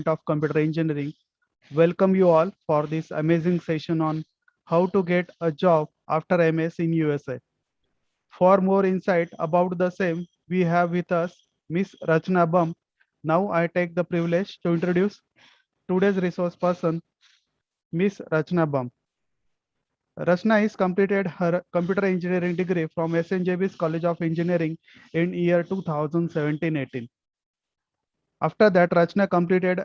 of Computer Engineering. Welcome you all for this amazing session on how to get a job after MS in USA. For more insight about the same, we have with us Miss Rachana Bumb. Now I take the privilege to introduce today's resource person, Miss Rachana Bumb. Rachna is completed her computer engineering degree from SNJB's College of Engineering in year 2017-18. After that, Rachna completed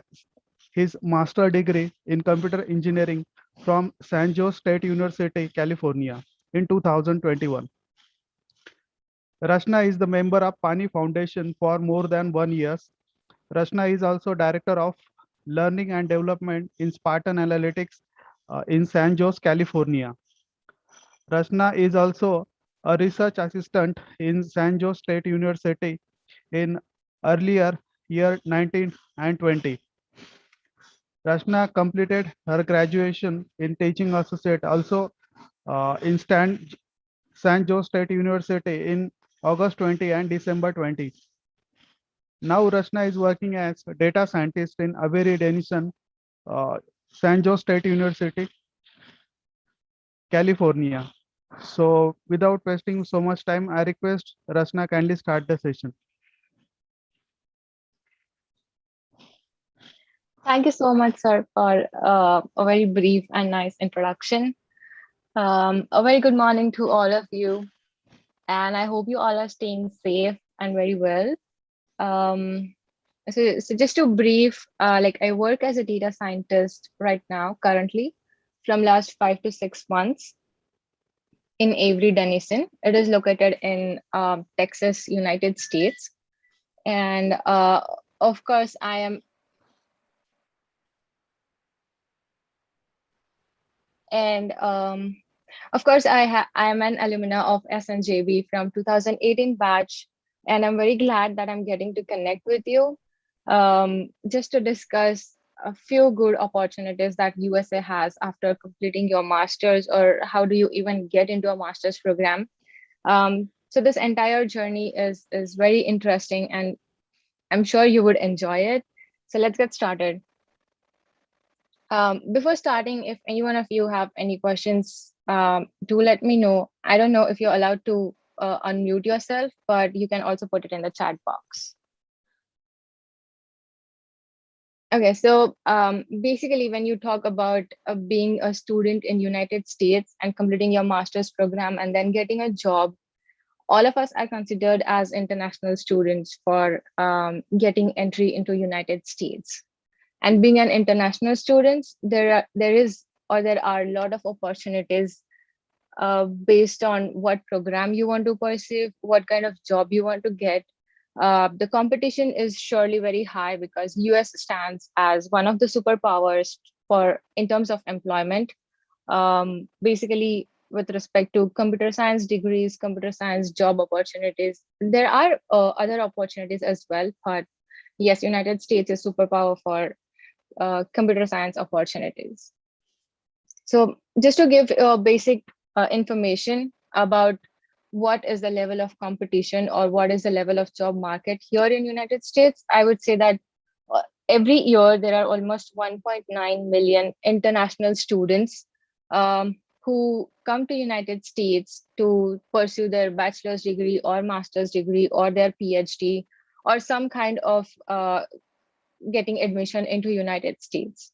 his master degree in computer engineering from San Jose State University, California in 2021. Rachna is the member of Pani Foundation for more than 1 year. Rachna is also director of learning and development in Spartan Analytics in San Jose, California. Rachna is also a research assistant in San Jose State University in earlier year 19 and 20. Rachna completed her graduation in teaching associate also in San Jose State University in August 20 and December 20. Now Rachna is working as a data scientist in Avery Dennison, uh, San Jose State University, California. So without wasting so much time, I request Rachna kindly start the session. Thank you so much, sir, for a very brief and nice introduction. A very good morning to all of you, and I hope you all are staying safe and very well. Um, so just to brief, like I work as a data scientist right now, currently, from last 5 to 6 months in Avery Dennison. It is located in Texas, United States, and of course, I am and of course, I am an alumna of SNJB from 2018 batch, and I'm very glad that I'm getting to connect with you just to discuss a few good opportunities that USA has after completing your master's, or how do you even get into a master's program. So this entire journey is very interesting, and I'm sure you would enjoy it. So let's get started. Before starting, if any one of you have any questions, do let me know. I don't know if you're allowed to unmute yourself, but you can also put it in the chat box. Okay, so basically, when you talk about being a student in United States and completing your master's program and then getting a job, all of us are considered as international students for getting entry into United States. And being an international student, there are a lot of opportunities based on what program you want to pursue, what kind of job you want to get. The competition is surely very high because US stands as one of the superpowers for in terms of employment. Basically, with respect to computer science degrees, computer science job opportunities, there are other opportunities as well. But yes, United States is superpower for computer science opportunities. So just to give basic information about what is the level of competition or what is the level of job market here in United States, I would say that every year there are almost 1.9 million international students who come to United States to pursue their bachelor's degree or master's degree or their PhD or some kind of getting admission into United States.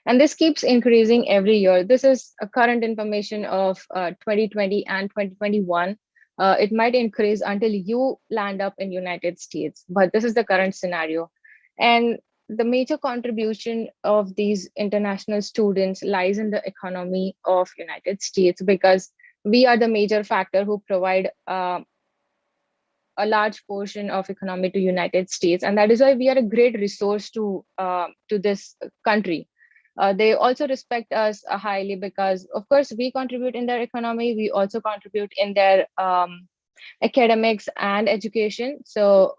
And this keeps increasing every year. This is a current information of 2020 and 2021. It might increase until you land up in United States, but this is the current scenario. And the major contribution of these international students lies in the economy of United States, because we are the major factor who provide a large portion of economy to United States, and that is why we are a great resource to this country. They also respect us highly because, of course, we contribute in their economy. We also contribute in their academics and education. So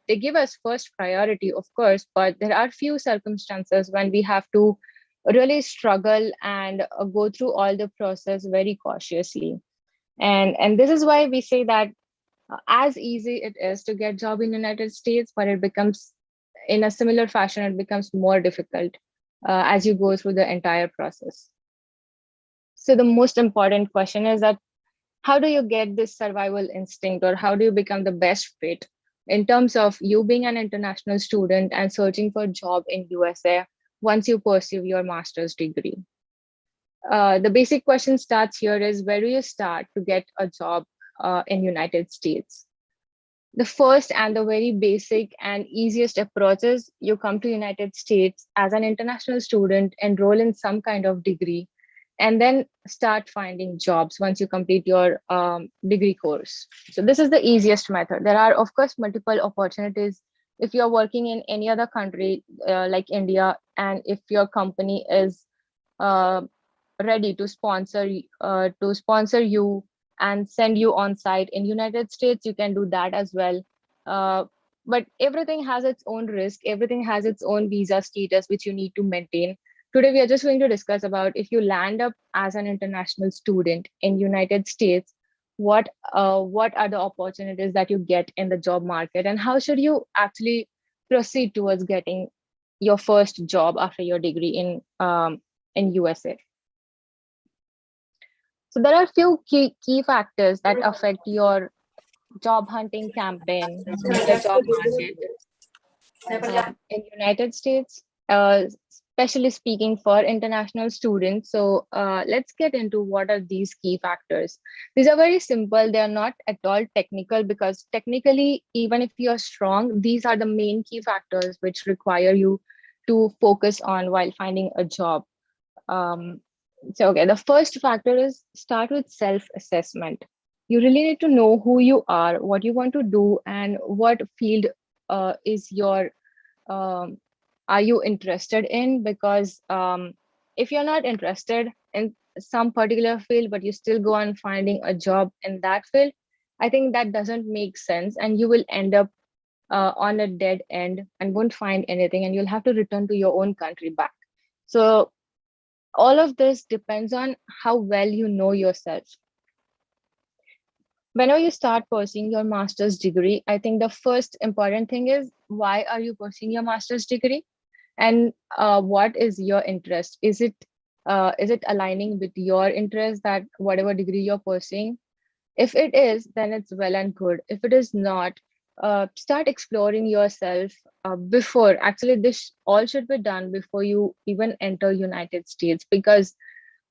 they give us first priority, of course, but there are few circumstances when we have to really struggle and go through all the process very cautiously. And this is why we say that as easy it is to get job in United States, but it becomes in a similar fashion, it becomes more difficult as you go through the entire process. So the most important question is that how do you get this survival instinct, or how do you become the best fit in terms of you being an international student and searching for a job in USA once you pursue your master's degree? The basic question starts here is, where do you start to get a job in United States? The first and the very basic and easiest approach is you come to United States as an international student, enroll in some kind of degree, and then start finding jobs once you complete your degree course. So this is the easiest method. There are, of course, multiple opportunities if you're working in any other country like India, and if your company is uh, ready to sponsor you and send you on site in United States, you can do that as well. uh, but everything has its own risk, everything has its own visa status which you need to maintain. Today we are just going to discuss about, if you land up as an international student in United States, what are the opportunities that you get in the job market, and how should you actually proceed towards getting your first job after your degree in USA. So there are a few key factors that affect your job hunting campaign in the job market in United States, especially speaking for international students. So let's get into what are these key factors. These are very simple. They are not at all technical, because technically, even if you are strong, these are the main key factors which require you to focus on while finding a job. Um, okay, the first factor is start with self-assessment. You really need to know who you are, what you want to do, and what field is your um, are you interested in? Because if you're not interested in some particular field, but you still go on finding a job in that field, I think that doesn't make sense, and you will end up on a dead end and won't find anything, and you'll have to return to your own country back. So all of this depends on how well you know yourself. Whenever you start pursuing your master's degree, I think the first important thing is, why are you pursuing your master's degree, and what is your interest? Is it aligning with your interest, that whatever degree you're pursuing? If it is, then it's well and good. If it is not, start exploring yourself before. Actually, this all should be done before you even enter United States, because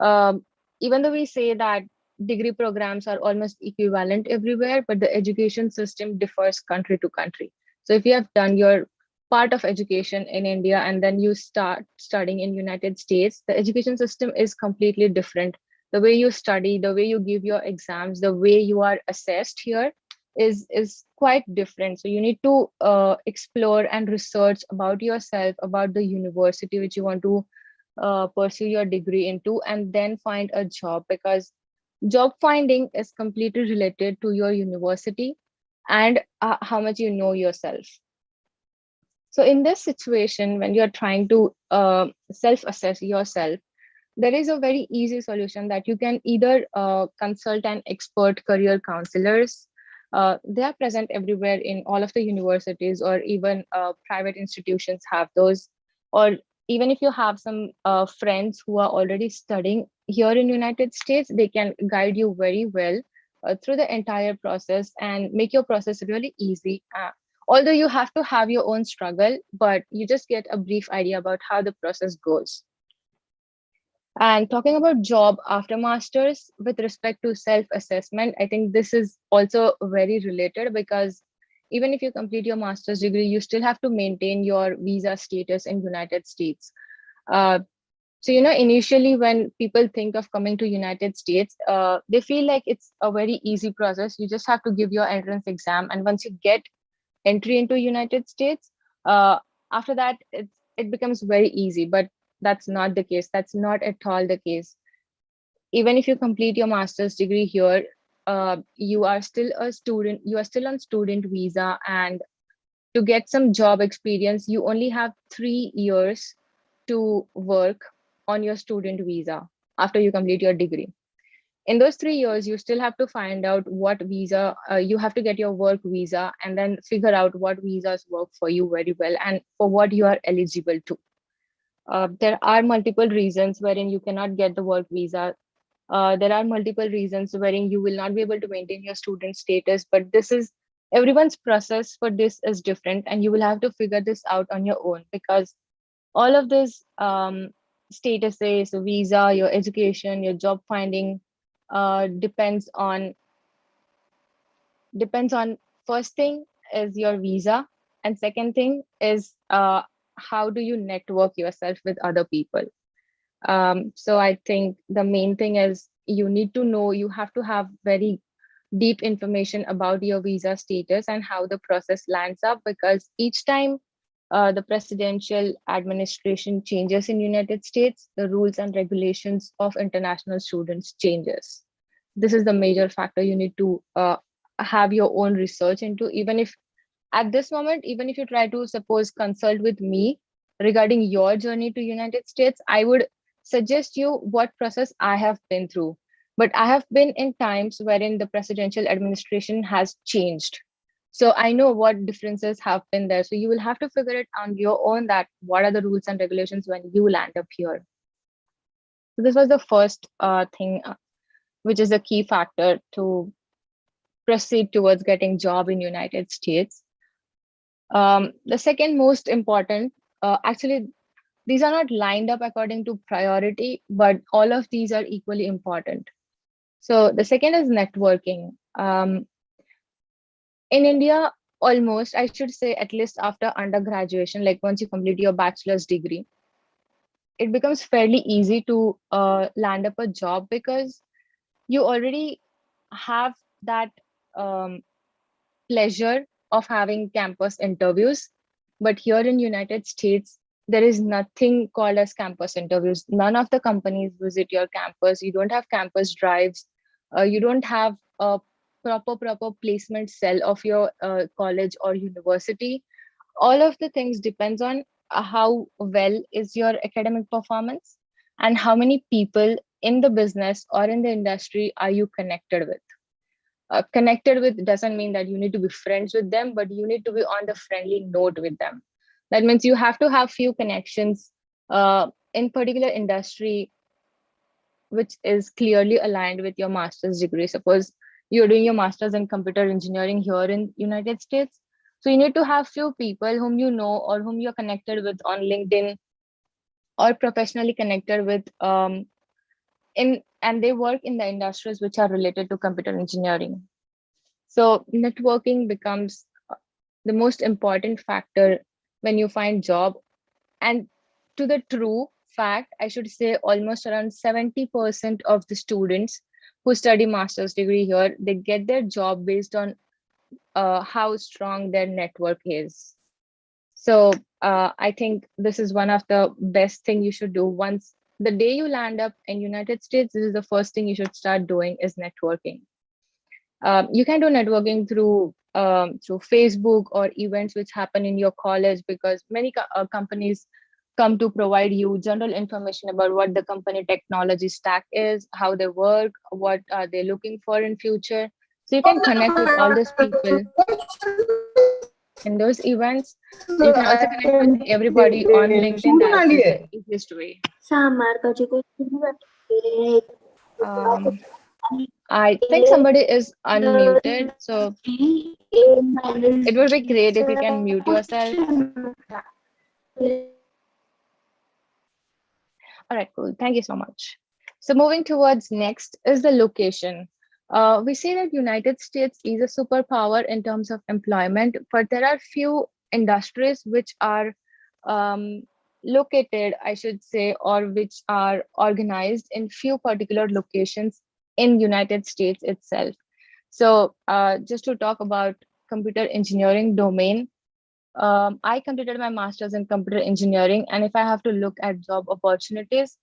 um, even though we say that degree programs are almost equivalent everywhere, but the education system differs country to country. So if you have done your part of education in India and then you start studying in United States, the education system is completely different. The way you study, the way you give your exams, the way you are assessed here is quite different. So you need to explore and research about yourself, about the university which you want to pursue your degree into, and then find a job, because job finding is completely related to your university and how much you know yourself. So in this situation, when you're trying to self-assess yourself, there is a very easy solution that you can either consult an expert career counselors. They are present everywhere in all of the universities, or even private institutions have those. Or even if you have some friends who are already studying here in United States, they can guide you very well through the entire process and make your process really easy. Although you have to have your own struggle, but you just get a brief idea about how the process goes. And talking about job after masters with respect to self-assessment, I think this is also very related, because even if you complete your master's degree, you still have to maintain your visa status in United States. Uh, so, initially when people think of coming to United States, they feel like it's a very easy process. You just have to give your entrance exam. And once you get entry into United States, uh, after that, it becomes very easy. But that's not the case. That's not at all the case. Even if you complete your master's degree here, you are still a student. You are still on student visa, and to get some job experience, you only have 3 years to work on your student visa after you complete your degree. In those 3 years, you still have to find out what visa you have to get your work visa, and then figure out what visas work for you very well and for what you are eligible to. There are multiple reasons wherein you cannot get the work visa. There are multiple reasons wherein you will not be able to maintain your student status, but this is everyone's process for this is different, and you will have to figure this out on your own, because all of this statuses, visa, your education, your job finding depends on first thing is your visa, and second thing is how do you network yourself with other people. So I think the main thing is you need to know, you have to have very deep information about your visa status and how the process lands up, because each time the presidential administration changes in United States, the rules and regulations of international students changes. This is the major factor you need to have your own research into. Even if at this moment, even if you try to suppose consult with me regarding your journey to United States, I would suggest you what process I have been through. But I have been in times wherein the presidential administration has changed, so I know what differences have been there. So you will have to figure it on your own, that what are the rules and regulations when you land up here. So this was the first thing, which is a key factor to proceed towards getting job in United States. The second most important, actually, these are not lined up according to priority, but all of these are equally important. So the second is networking. In India, almost, I should say, at least after undergraduation, like once you complete your bachelor's degree, it becomes fairly easy to land up a job, because you already have that um, pleasure of having campus interviews. But here in United States, there is nothing called as campus interviews. None of the companies visit your campus. You don't have campus drives. You don't have a proper placement cell of your college or university. All of the things depends on how well is your academic performance, and how many people in the business or in the industry are you connected with. Connected with doesn't mean that you need to be friends with them, but you need to be on the friendly note with them. That means you have to have few connections in particular industry which is clearly aligned with your master's degree. Suppose you're doing your master's in computer engineering here in United States, so you need to have few people whom you know or whom you're connected with on LinkedIn or professionally connected with in and they work in the industries which are related to computer engineering. So networking becomes the most important factor when you find job. And to the true fact, I should say almost around 70% of the students who study master's degree here, they get their job based on how strong their network is. So I think this is one of the best thing you should do. Once the day you land up in United States, this is the first thing you should start doing is networking. You can do networking through Facebook or events which happen in your college, because many companies come to provide you general information about what the company technology stack is, how they work, what are they looking for in future. So you can connect with all those people in those events. You can also connect with everybody on LinkedIn. That is the easiest way. Um, I think somebody is unmuted, so it would be great if you can mute yourself. All right, cool. Thank you so much. So moving towards next is the location. We say that United States is a superpower in terms of employment, but there are few industries which are um, located, I should say, or which are organized in few particular locations in United States itself. So just to talk about computer engineering domain, I completed my master's in computer engineering, and if I have to look at job opportunities,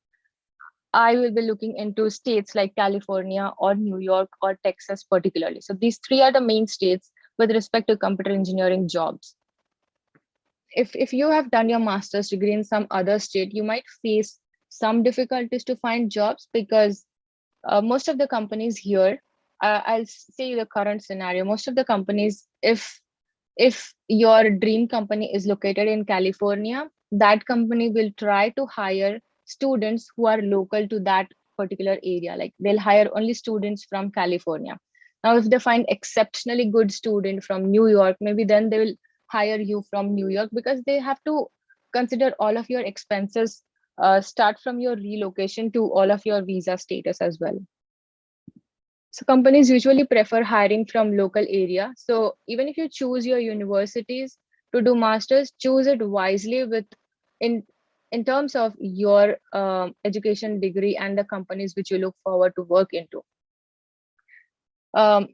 I will be looking into states like California or New York or Texas, particularly. So these three are the main states with respect to computer engineering jobs. If you have done your master's degree in some other state, you might face some difficulties to find jobs, because most of the companies here, I'll say the current scenario. Most of the companies, if your dream company is located in California, that company will try to hire students who are local to that particular area. Like they'll hire only students from California. Now, if they find exceptionally good student from New York, maybe then they will hire you from New York, because they have to consider all of your expenses, start from your relocation to all of your visa status as well. So companies usually prefer hiring from local area. So even if you choose your universities to do masters, choose it wisely with in in terms of your education degree and the companies which you look forward to work into. Um,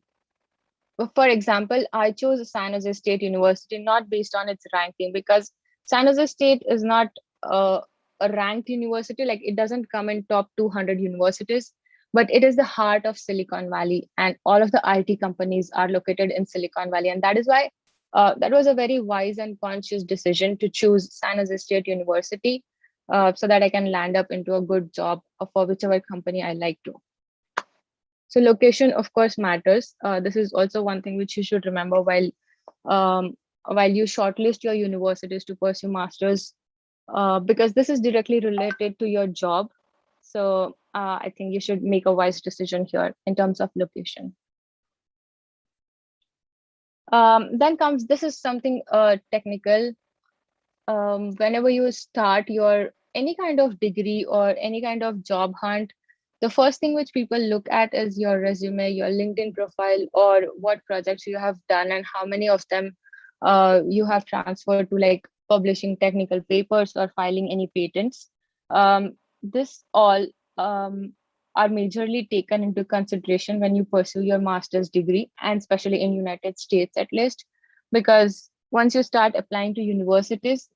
for example, I chose San Jose State University not based on its ranking, because San Jose State is not uh, a ranked university. Like it doesn't come in top 200 universities, but it is the heart of Silicon Valley, and all of the IT companies are located in Silicon Valley, and that is why that was a very wise and conscious decision to choose San Jose State University, so that I can land up into a good job for whichever company I like to. So location, of course, matters. This is also one thing which you should remember um, while you shortlist your universities to pursue masters, because this is directly related to your job. So I think you should make a wise decision here in terms of location. Then comes, this is something technical. Whenever you start your any kind of degree or any kind of job hunt, the first thing which people look at is your resume, your LinkedIn profile, or what projects you have done and how many of them you have transferred to, like publishing technical papers or filing any patents. This all are majorly taken into consideration when you pursue your master's degree, and especially in United States at least, because once you start applying to universities,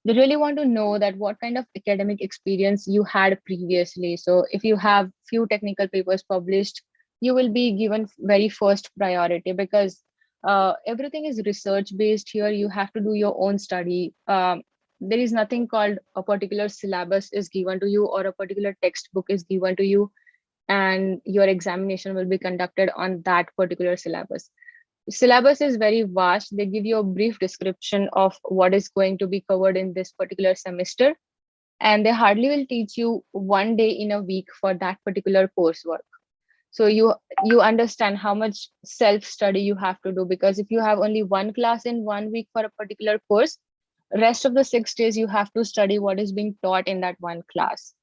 they really want to know that what kind of academic experience you had previously. So if you have few technical papers published, you will be given very first priority, because everything is research based here. You have to do your own study. There is nothing called a particular syllabus is given to you or a particular textbook is given to you and your examination will be conducted on that particular syllabus. Syllabus is very vast. They give you a brief description of what is going to be covered in this particular semester, and they hardly will teach you one day in a week for that particular coursework. So you understand how much self study you have to do, because if you have only one class in one week for a particular course, rest of the 6 days you have to study what is being taught in that one class.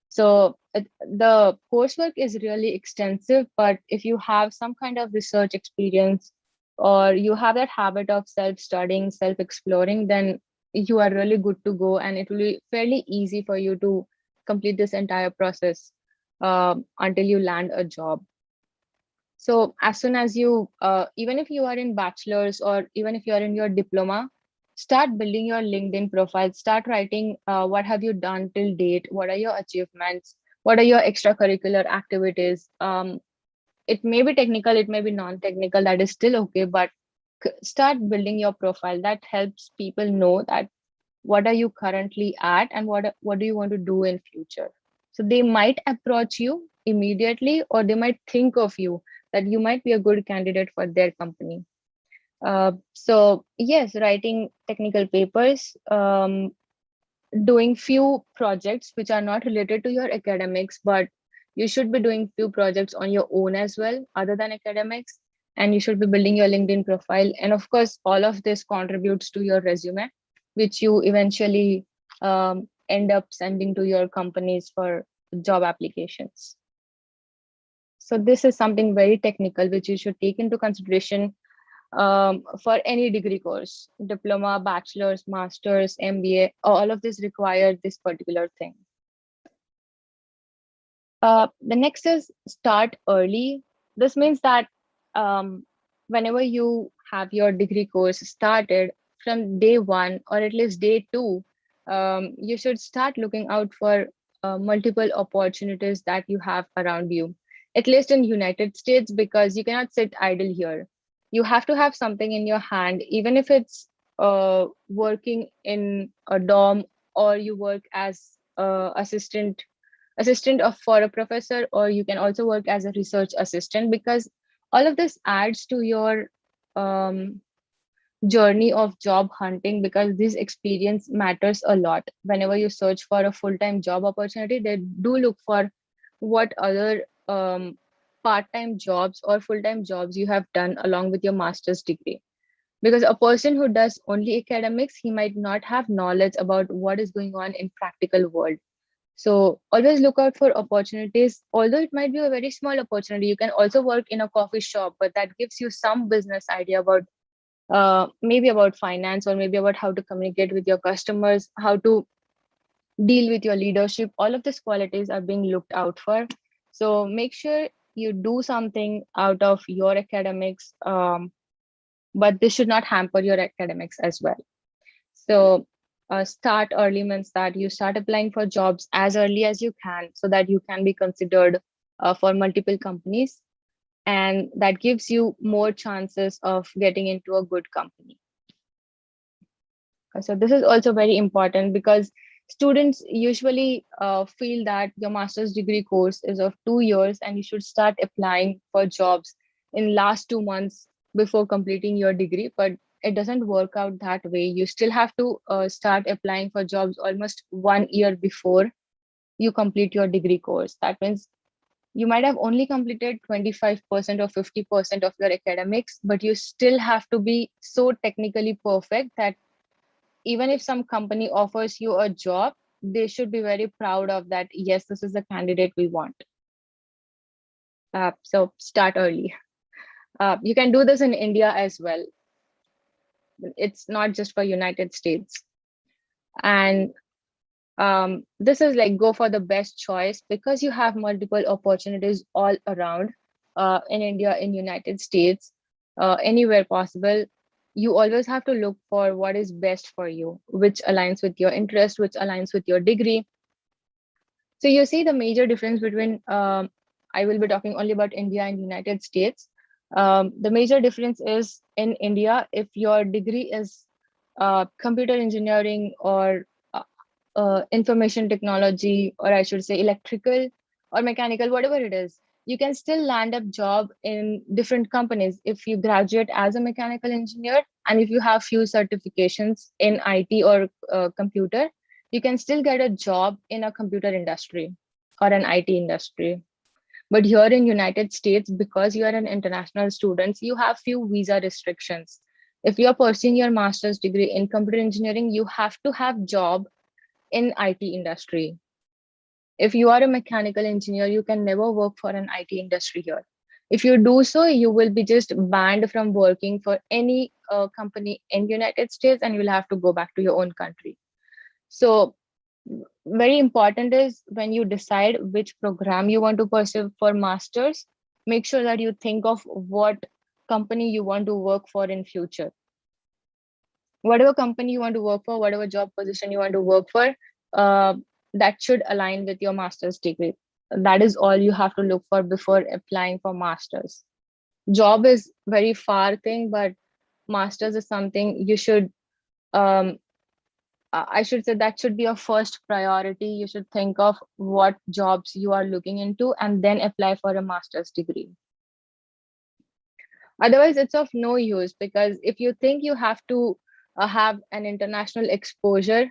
So the coursework is really extensive, but if you have some kind of research experience or you have that habit of self-studying, self-exploring, then you are really good to go, and it will be fairly easy for you to complete this entire process until you land a job. So as soon as you, even if you are in bachelor's or even if you are in your diploma, start building your LinkedIn profile. Start writing what have you done till date, what are your achievements, what are your extracurricular activities. It may be technical, it may be non-technical, that is still okay, but start building your profile. That helps people know that what are you currently at and what do you want to do in future. So they might approach you immediately, or they might think of you that you might be a good candidate for their company. So yes, writing technical papers, doing few projects which are not related to your academics, but you should be doing few projects on your own as well other than academics, and you should be building your LinkedIn profile, and of course all of this contributes to your resume, which you eventually end up sending to your companies for job applications. So this is something very technical which you should take into consideration for any degree course, diploma, bachelor's, master's, MBA, all of this require this particular thing. The next is start early. This means that whenever you have your degree course started from day one or at least day two, you should start looking out for multiple opportunities that you have around you, at least in United States, because you cannot sit idle here. You have to have something in your hand, even if it's working in a dorm or you work as assistant assistant of for a professor, or you can also work as a research assistant, because all of this adds to your um, journey of job hunting, because this experience matters a lot. Whenever you search for a full-time job opportunity, they do look for what other part-time jobs or full-time jobs you have done along with your master's degree. Because a person who does only academics, he might not have knowledge about what is going on in practical world. So always look out for opportunities. Although it might be a very small opportunity, you can also work in a coffee shop, but that gives you some business idea about maybe about finance, or maybe about how to communicate with your customers, how to deal with your leadership. All of these qualities are being looked out for. So make sure you do something out of your academics, but this should not hamper your academics as well. So start early means that you start applying for jobs as early as you can, so that you can be considered for multiple companies, and that gives you more chances of getting into a good company. So this is also very important, because students usually feel that your master's degree course is of 2 years and you should start applying for jobs in last 2 months before completing your degree. But it doesn't work out that way. You still have to start applying for jobs almost 1 year before you complete your degree course. That means you might have only completed 25% or 50% of your academics, but you still have to be so technically perfect that even if some company offers you a job, they should be very proud of that. Yes, this is the candidate we want. So start early. You can do this in India as well. It's not just for United States. And this is like, go for the best choice, because you have multiple opportunities all around, in India, in United States, anywhere possible. You always have to look for what is best for you, which aligns with your interest, which aligns with your degree. So you see the major difference between, I will be talking only about India and United States. The major difference is, in India, if your degree is computer engineering, or information technology, or I should say electrical or mechanical, whatever it is, you can still land a job in different companies if you graduate as a mechanical engineer, and if you have few certifications in IT or computer, you can still get a job in a computer industry or an IT industry. But here in United States, because you are an international student, you have few visa restrictions. If you are pursuing your master's degree in computer engineering, you have to have job in IT industry. If you are a mechanical engineer, you can never work for an IT industry here. If you do so, you will be just banned from working for any company in United States, and you'll have to go back to your own country. So very important is, when you decide which program you want to pursue for masters, make sure that you think of what company you want to work for in future. Whatever company you want to work for, whatever job position you want to work for, uh, that should align with your master's degree. That is all you have to look for before applying for masters. Job is very far thing, but masters is something you should, um, I should say, that should be your first priority. You should think of what jobs you are looking into and then apply for a master's degree. Otherwise, it's of no use, because if you think you have to have an international exposure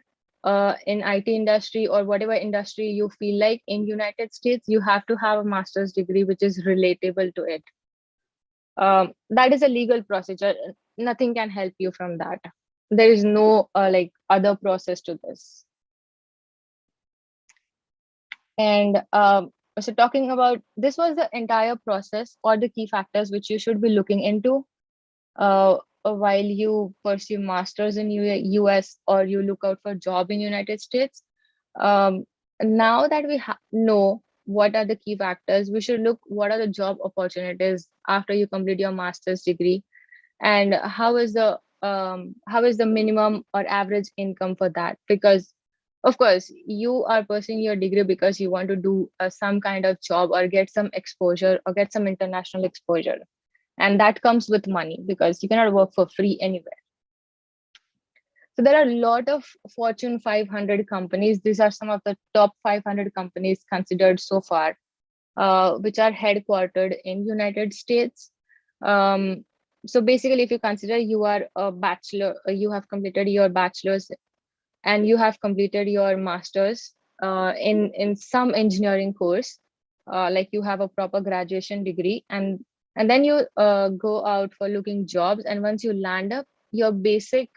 in IT industry or whatever industry you feel like in United States, you have to have a master's degree which is relatable to it. That is a legal procedure. Nothing can help you from that. There is no like other process to this. And so talking about, this was the entire process, or the key factors which you should be looking into while you pursue masters in US, or you look out for job in United States. Um, Now that we know what are the key factors, we should look what are the job opportunities after you complete your master's degree, and how is the minimum or average income for that. Because of course you are pursuing your degree because you want to do some kind of job, or get some exposure, or get some international exposure, and that comes with money, because you cannot work for free anywhere. So there are a lot of Fortune 500 companies. These are some of the top 500 companies considered so far, which are headquartered in United States. Um, so basically, if you consider you are a bachelor, you have completed your bachelor's and you have completed your master's in some engineering course, like you have a proper graduation degree, and then you go out for looking jobs, and once you land up, your basic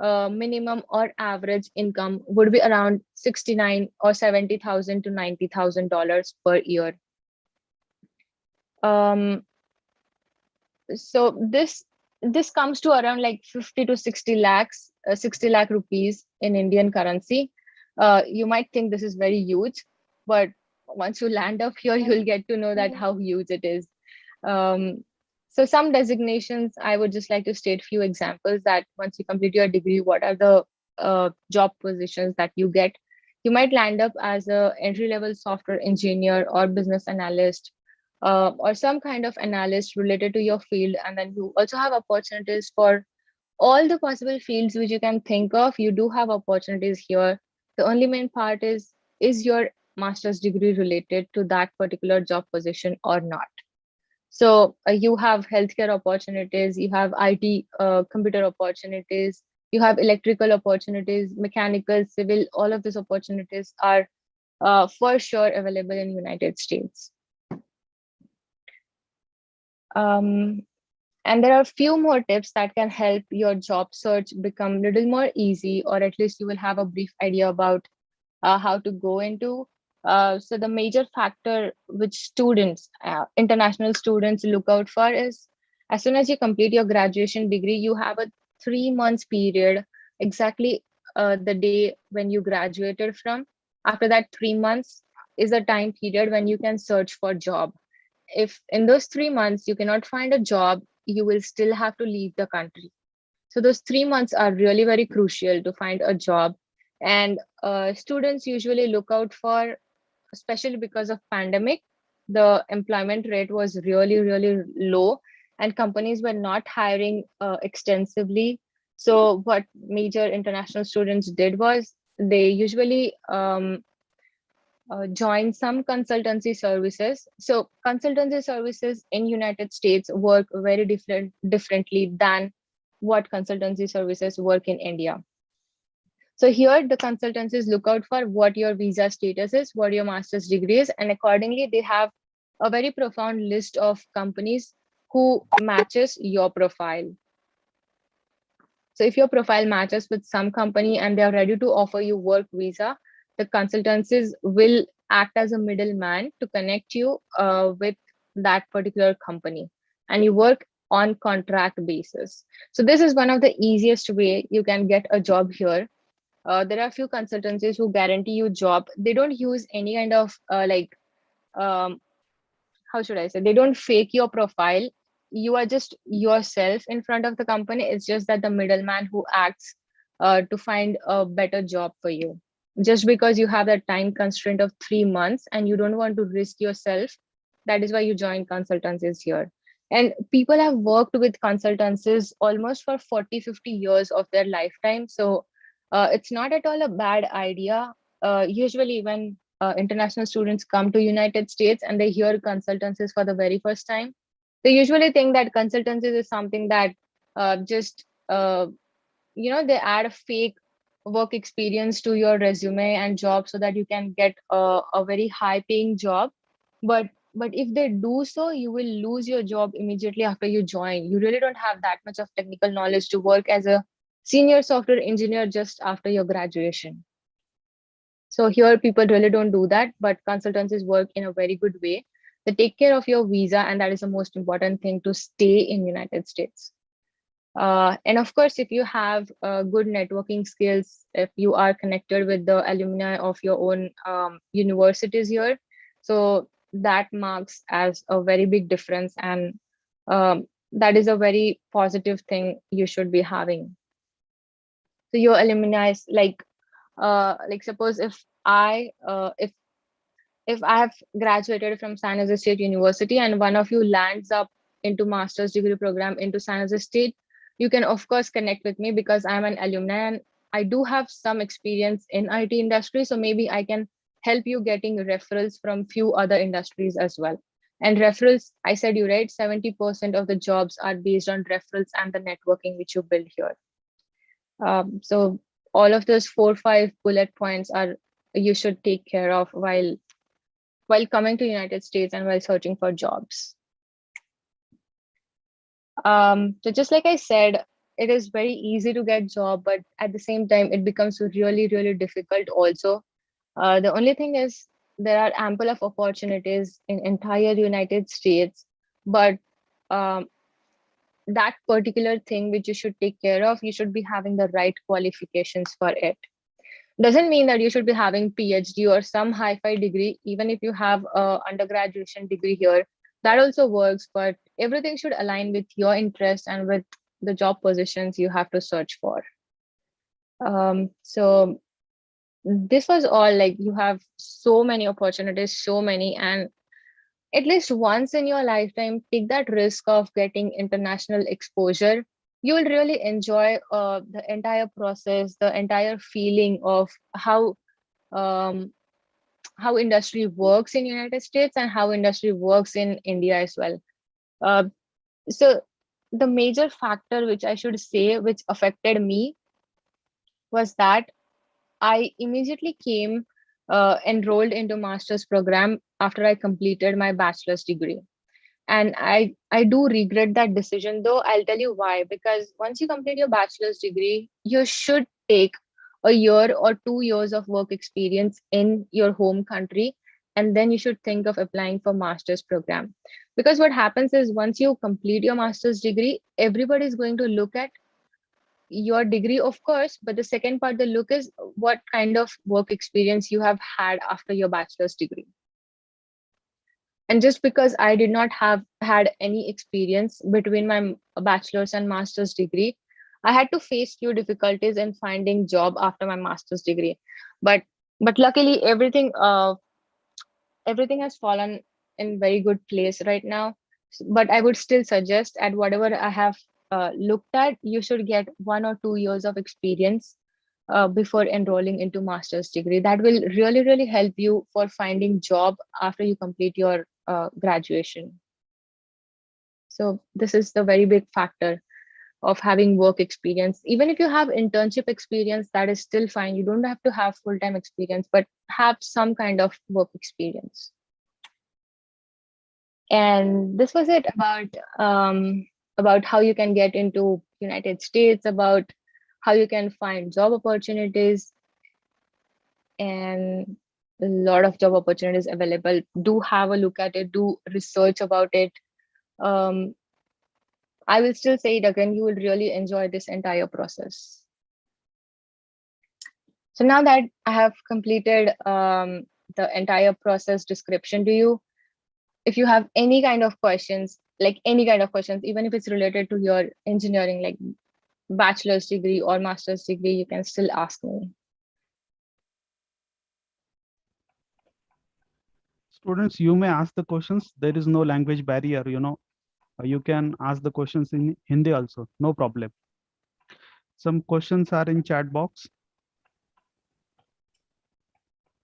minimum or average income would be around 69 or 70,000 to $90,000 per year. Um, so this comes to around like 50 to 60 lakhs, 60 lakh rupees in Indian currency. You might think this is very huge, but once you land up here, you'll get to know that how huge it is. Um, so some designations, I would just like to state few examples that once you complete your degree, what are the job positions that you get. You might land up as a entry level software engineer or business analyst, or some kind of analyst related to your field. And then you also have opportunities for all the possible fields which you can think of. You do have opportunities here. The only main part is your master's degree related to that particular job position or not? So you have healthcare opportunities, you have IT, computer opportunities, you have electrical opportunities, mechanical, civil. All of these opportunities are for sure available in United States. Um, and there are a few more tips that can help your job search become a little more easy, or at least you will have a brief idea about how to go into. So the major factor which students, international students, look out for is as soon as you complete your graduation degree, you have a 3 months period, exactly the day when you graduated from. After that 3 months is a time period when you can search for job. If in those 3 months you cannot find a job, you will still have to leave the country. So those 3 months are really very crucial to find a job. And students usually look out for, especially because of pandemic, the employment rate was really, really low and companies were not hiring extensively. So what major international students did was they usually join some consultancy services. So consultancy services in United States work very differently than what consultancy services work in India. So here the consultancies look out for what your visa status is, what your master's degree is, and accordingly they have a very profound list of companies who matches your profile. So if your profile matches with some company and they are ready to offer you work visa, the consultancies will act as a middleman to connect you with that particular company, and you work on contract basis. So this is one of the easiest way you can get a job here. There are a few consultancies who guarantee you job. They don't use any kind of um, how should I say, they don't fake your profile. You are just yourself in front of the company. It's just that the middleman who acts to find a better job for you. Just because you have that time constraint of 3 months and you don't want to risk yourself, that is why you join consultancies here. And people have worked with consultancies almost for 40, 50 years of their lifetime. So it's not at all a bad idea. Usually when international students come to United States and they hear consultancies for the very first time, they usually think that consultancies is something that just they add a fake work experience to your resume and job so that you can get a very high paying job. But if they do so, you will lose your job immediately after you join. You really don't have that much of technical knowledge to work as a senior software engineer just after your graduation. So here people really don't do that, but consultancies work in a very good way. They take care of your visa, and that is the most important thing to stay in United States. And of course, if you have good networking skills, if you are connected with the alumni of your own universities here, so that marks as a very big difference, and that is a very positive thing you should be having. So your alumni is like suppose if I have graduated from San Jose State University and one of you lands up into master's degree program into San Jose State, you can of course connect with me because I'm an alumni, and I do have some experience in IT industry, so maybe I can help you getting referrals from few other industries as well. And referrals, I said you right, 70% of the jobs are based on referrals and the networking which you build here. So all of those 4 5 bullet points are you should take care of while coming to United States and while searching for jobs. So just like I said, it is very easy to get job, but at the same time, it becomes really, really difficult also. The only thing is there are ample of opportunities in entire United States, but um, that particular thing which you should take care of, you should be having the right qualifications for it. Doesn't mean that you should be having PhD or some hi-fi degree. Even if you have a undergraduation degree here, that also works, but everything should align with your interest and with the job positions you have to search for. So this was all. Like, you have so many opportunities, so many, and at least once in your lifetime, take that risk of getting international exposure. You will really enjoy the entire process, the entire feeling of um, how industry works in United States and how industry works in India as well. Uh, so the major factor which I should say which affected me was that I immediately came enrolled into master's program after I completed my bachelor's degree. And I do regret that decision, though. I'll tell you why. Because once you complete your bachelor's degree, you should take a year or 2 years of work experience in your home country, and then you should think of applying for master's program. Because what happens is once you complete your master's degree, everybody is going to look at your degree, of course, but the second part they look is what kind of work experience you have had after your bachelor's degree. And just because I did not have had any experience between my bachelor's and master's degree, I had to face few difficulties in finding job after my master's degree. But luckily everything has fallen in very good place right now. But I would still suggest at whatever I have looked at, you should get 1 or 2 years of experience before enrolling into master's degree. That will really, really help you for finding job after you complete your graduation. So this is the very big factor of having work experience. Even if you have internship experience, that is still fine. You don't have to have full-time experience, but have some kind of work experience. And this was it about how you can get into United States, about how you can find job opportunities, and a lot of job opportunities available. Do have a look at it, do research about it. um, I will still say it again, you will really enjoy this entire process. So now that I have completed the entire process description to you, if you have any kind of questions, like any kind of questions, even if it's related to your engineering, like bachelor's degree or master's degree, you can still ask me. Students, you may ask the questions. There is no language barrier, You can ask the questions in Hindi also, no problem. Some questions are in chat box.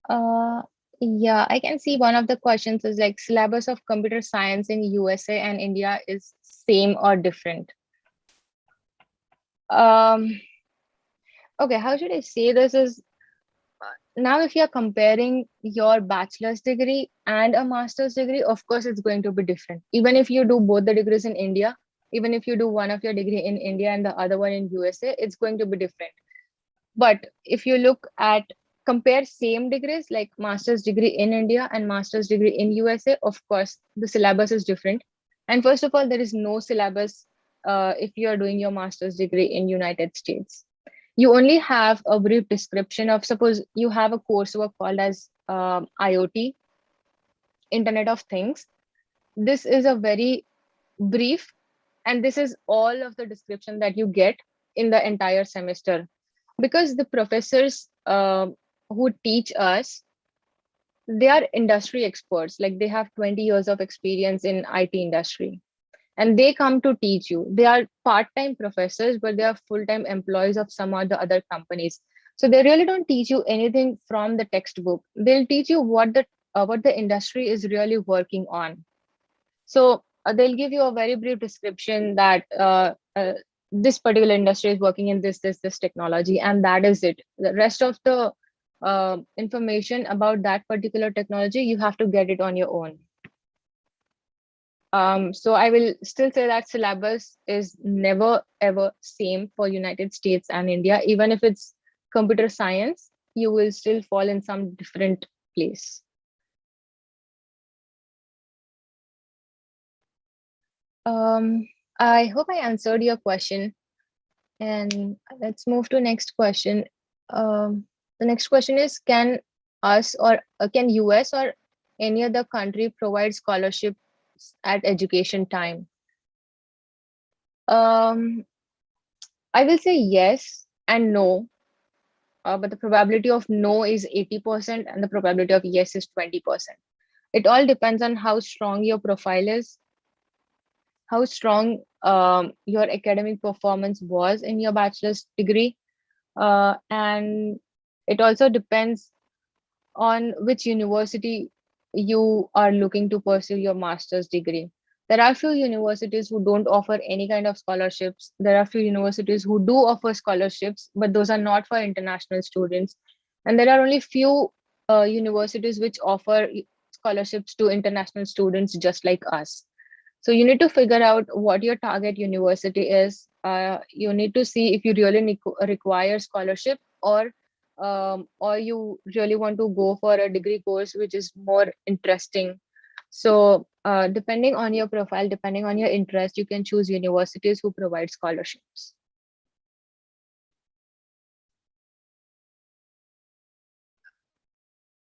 Uh, yeah, I can see one of the questions is like syllabus of computer science in USA and India is same or different. Um, okay, how should I say this is now if you're comparing your bachelor's degree and a master's degree, of course it's going to be different. Even if you do both the degrees in India, even if you do one of your degree in India and the other one in USA, it's going to be different. But if you look at compare same degrees like master's degree in India and master's degree in USA, of course the syllabus is different. And first of all, there is no syllabus if you are doing your master's degree in United States. You only have a brief description of, suppose you have a coursework called as IoT, Internet of Things. This is a very brief, and this is all of the description that you get in the entire semester, because the professors who teach us, they are industry experts, like they have 20 years of experience in IT industry, and they come to teach you. They are part-time professors, but they are full-time employees of some of the other companies. So they really don't teach you anything from the textbook. They'll teach you what the industry is really working on. So they'll give you a very brief description that this particular industry is working in this technology, and that is it. The rest of the information about that particular technology, you have to get it on your own. So I will still say that syllabus is never ever same for United States and India. Even if it's computer science, you will still fall in some different place. I hope I answered your question. And let's move to next question. The next question is, can us or can US or any other country provide scholarships at education time? Um, I will say yes and no, but the probability of no is 80% and the probability of yes is 20%. It all depends on how strong your profile is, how strong your academic performance was in your bachelor's degree, and it also depends on which university you are looking to pursue your master's degree. There are few universities who don't offer any kind of scholarships. There are few universities who do offer scholarships, but those are not for international students. And there are only few universities which offer scholarships to international students just like us. So you need to figure out what your target university is. You need to see if you really require scholarship, or you really want to go for a degree course which is more interesting. So depending on your profile, depending on your interest, you can choose universities who provide scholarships.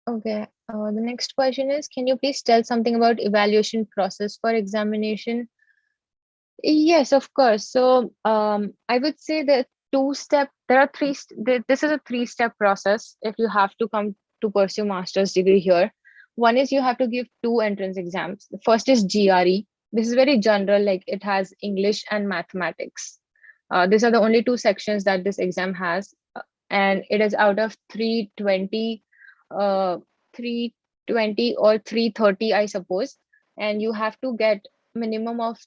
Okay. The next question is, can you please tell something about evaluation process for examination? Yes, of course. So I would say that there are this is a three-step process if you have to come to pursue master's degree here. One is you have to give two entrance exams. The first is GRE. This is very general, like it has English and mathematics. These are the only two sections that this exam has, and it is out of 320, uh, 320 or 330, I suppose. And you have to get minimum of,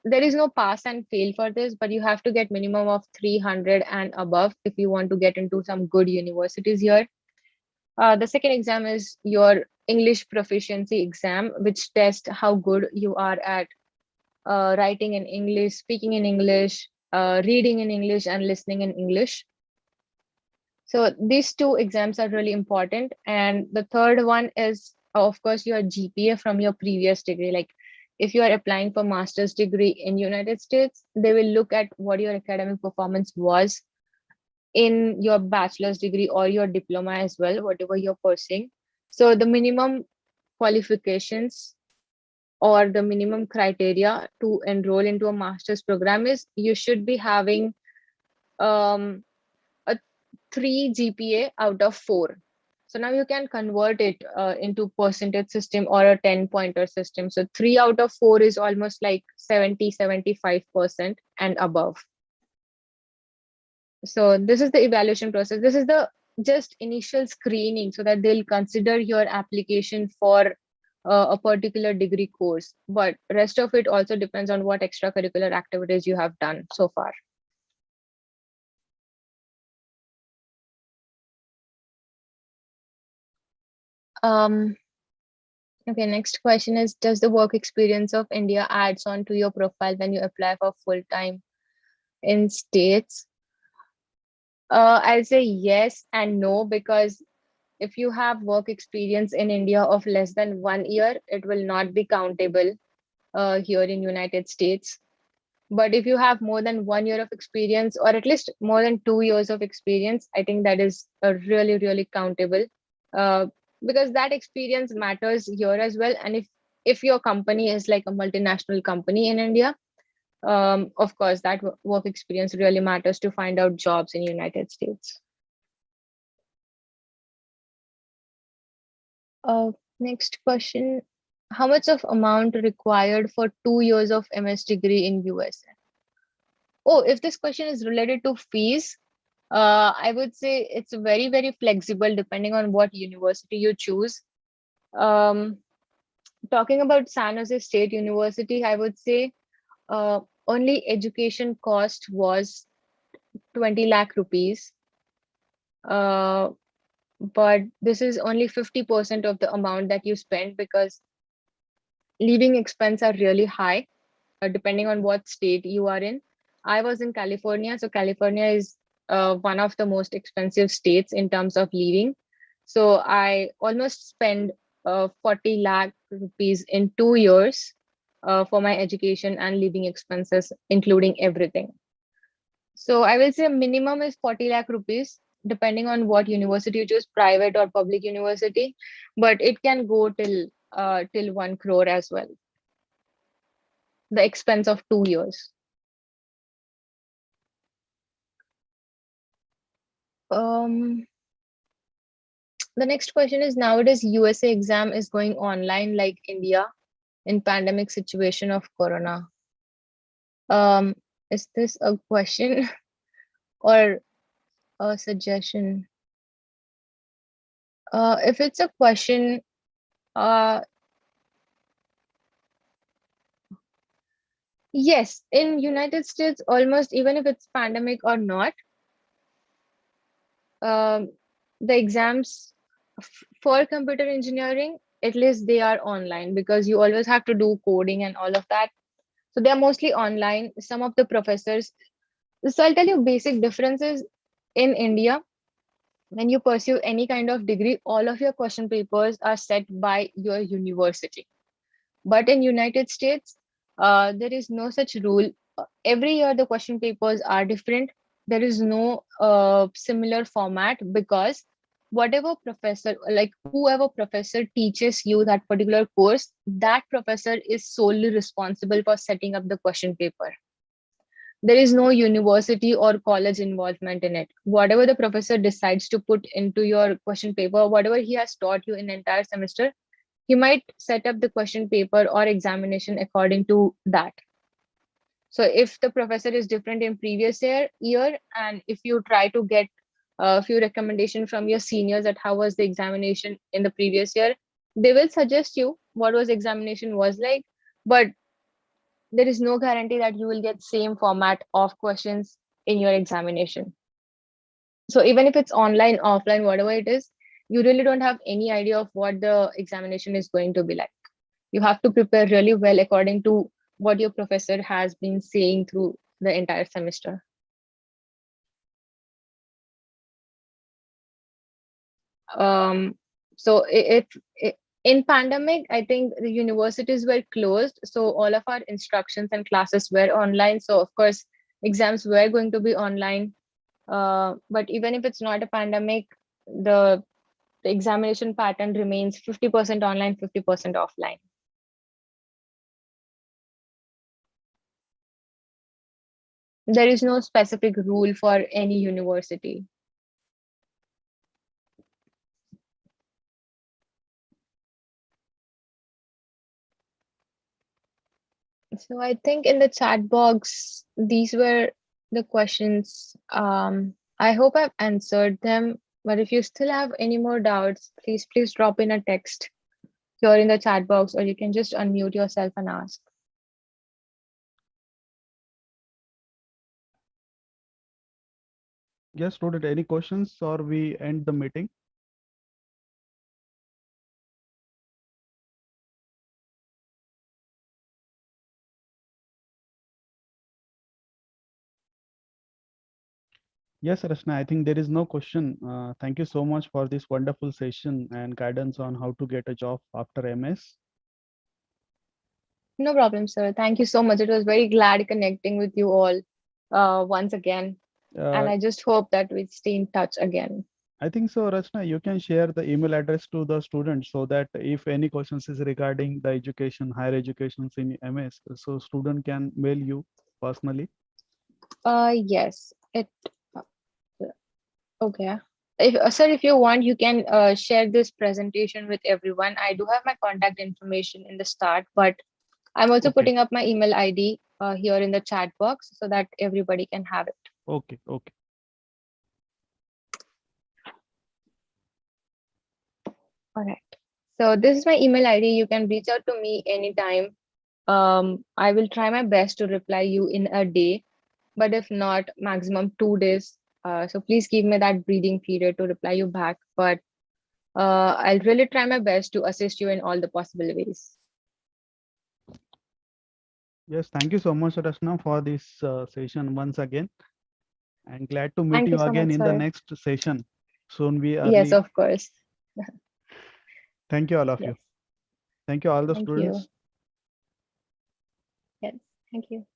there is no pass and fail for this, but you have to get minimum of 300 and above if you want to get into some good universities here. The second exam is your English proficiency exam, which tests how good you are at writing in English, speaking in English, reading in English, and listening in English. So these two exams are really important. And the third one is, of course, your GPA from your previous degree. Like if you are applying for master's degree in United States, they will look at what your academic performance was in your bachelor's degree or your diploma as well, whatever you're pursuing. So the minimum qualifications or the minimum criteria to enroll into a master's program is you should be having um, a 3 GPA out of 4. So now you can convert it into percentage system or a 10 pointer system. So 3 out of 4 is almost like 75% and above. So this is the evaluation process. This is the just initial screening so that they'll consider your application for a particular degree course. But rest of it also depends on what extracurricular activities you have done so far. Um, okay, next question is, does the work experience of India adds on to your profile when you apply for full time in States? I'll say yes and no, because if you have work experience in India of less than 1 year, it will not be countable here in United States. But if you have more than 1 year of experience, or at least more than 2 years of experience, I think that is really, really countable, uh, because that experience matters here as well. And if your company is like a multinational company in India, of course, that work experience really matters to find out jobs in United States. Uh, Next question. How much of amount required for 2 years of MS degree in USA? Oh, if this question is related to fees, I would say it's very, very flexible depending on what university you choose. Um, Talking about San Jose State University, I would say only education cost was 20 lakh rupees. Uh, but this is only 50% of the amount that you spend because living expense are really high depending on what state you are in. I was in California, so California is one of the most expensive states in terms of living. So I almost spent 40 lakh rupees in 2 years for my education and living expenses, including everything. So I will say minimum is 40 lakh rupees, depending on what university you choose, private or public university, but it can go till 1 crore as well. The expense of 2 years. Um, the next question is nowadays USA exam is going online like India in pandemic situation of corona. Um, is this a question or a suggestion? If it's a question, uh, yes, in United States, almost even if it's pandemic or not, um, the exams for computer engineering, at least they are online because you always have to do coding and all of that. So they are mostly online. Some of the professors, so I'll tell you basic differences in India. When you pursue any kind of degree, all of your question papers are set by your university. But in United States, there is no such rule. Every year the question papers are different. There is no similar format because whatever professor, like whoever professor teaches you that particular course, that professor is solely responsible for setting up the question paper. There is no university or college involvement in it. Whatever the professor decides to put into your question paper, whatever he has taught you in the entire semester, he might set up the question paper or examination according to that. So if the professor is different in previous year and if you try to get a few recommendations from your seniors at how was the examination in the previous year, they will suggest you what was examination was like, but there is no guarantee that you will get same format of questions in your examination. So even if it's online, offline, whatever it is, you really don't have any idea of what the examination is going to be like. You have to prepare really well according to what your professor has been saying through the entire semester. Um, so in pandemic, I think the universities were closed, so all of our instructions and classes were online. So of course, exams were going to be online. But even if it's not a pandemic, the examination pattern remains 50% online, 50% offline. There is no specific rule for any university. So I think in the chat box, these were the questions. I hope I've answered them. But if you still have any more doubts, please drop in a text here in the chat box, or you can just unmute yourself and ask. Yes, student, any questions or we end the meeting? Yes, Rashna, I think there is no question. Thank you so much for this wonderful session and guidance on how to get a job after MS. No problem, sir. Thank you so much. It was very glad connecting with you all once again. And Uh, I just hope that we stay in touch again. I think so, Rachna, you can share the email address to the students so that if any questions is regarding the education, higher educations in MS, so student can mail you personally. Yes. It okay. Sir, if you want, you can share this presentation with everyone. I do have my contact information in the start, but I'm also Okay, putting up my email ID here in the chat box so that everybody can have it. okay, okay. All right. So this is my email ID. You can reach out to me anytime. I will try my best to reply you in a day, but if not, maximum 2 days. So please give me that breathing period to reply you back. But I'll really try my best to assist you in all the possible ways. Yes, thank you so much, Rachna, for this session once again. And glad to meet Thank you you so again much, in the sir. next session. Soon be Yes, early. of course. Thank you, all of you. Yes. Thank you, all the Thank you. students. Yes. Thank you.